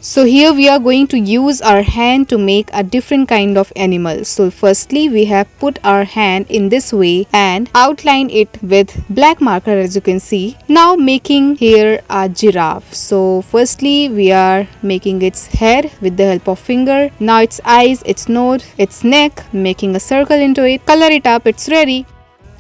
So here we are going to use our hand to make a different kind of animal. So firstly we have put our hand in this way and outline it with black marker, as you can see. Now making here a giraffe. So firstly we are making its head with the help of finger. Now its eyes, its nose, its neck, making a circle into it. Color it up, it's ready.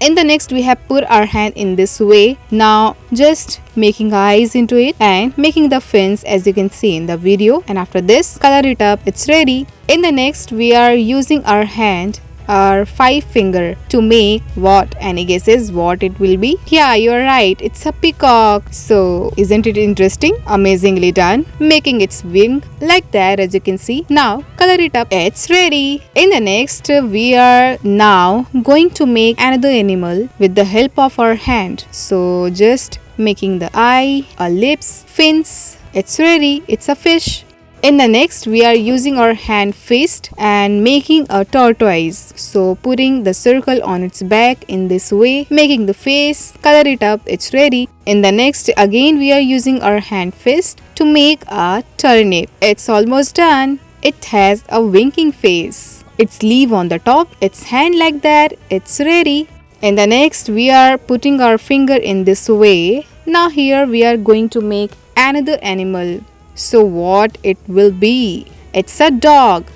In the next we have put our hand in this way. Now just making eyes into it and making the fins, as you can see in the video. And after this, color it up, it's ready. In the next we are using our hand, our 5 finger, to make what? Any guesses what it will be? Yeah, you're right, it's a peacock. So isn't it interesting? Amazingly done. Making its wing like that, as you can see. Now color it up, it's ready. In the next we are now going to make another animal with the help of our hand. So just making the eye, a lips, fins, it's ready. It's a fish. In the next we are using our hand fist and making a tortoise. So putting the circle on its back in this way, making the face, color it up, it's ready. In the next again we are using our hand fist to make a turnip. It's almost done. It has a winking face, its leaf on the top, its hand like that, it's ready. In the next we are putting our finger in this way. Now here we are going to make another animal. So what it will be? It's a dog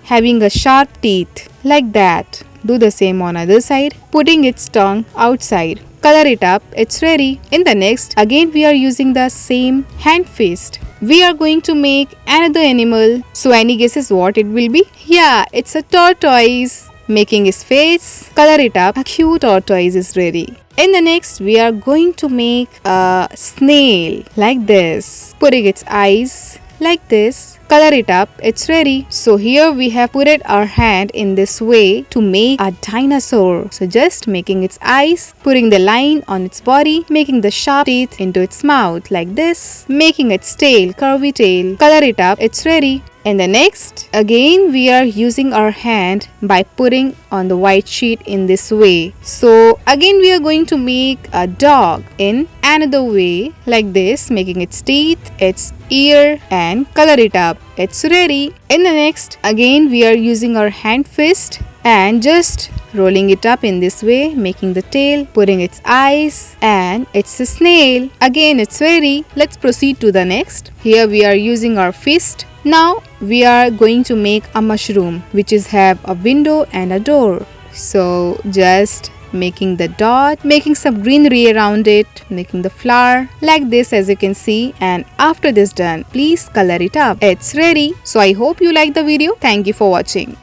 having a sharp teeth like that. Do the same on other side, putting its tongue outside. Color it up, it's ready. In the next again we are using the same hand fist. We are going to make another animal. So any guesses what it will be? Yeah, it's a tortoise. Making his face, color it up, a cute tortoise is ready. In the next we are going to make a snail like this, putting its eyes like this, color it up, it's ready. So here we have put our hand in this way to make a dinosaur. So just making its eyes, putting the line on its body, making the sharp teeth into its mouth like this, making its tail, curvy tail, color it up, it's ready. In the next again we are using our hand by putting on the white sheet in this way. So again we are going to make a dog in another way like this, making its teeth, its ear, and color it up, it's ready. In the next again we are using our hand fist and just rolling it up in this way, making the tail, putting its eyes, and it's a snail. Again it's ready. Let's proceed to the next. Here we are using our fist. Now we are going to make a mushroom which is have a window and a door. So just making the dot, making some greenery around it, making the flower like this, as you can see. And after this done, please color it up, it's ready. So I hope you like the video. Thank you for watching.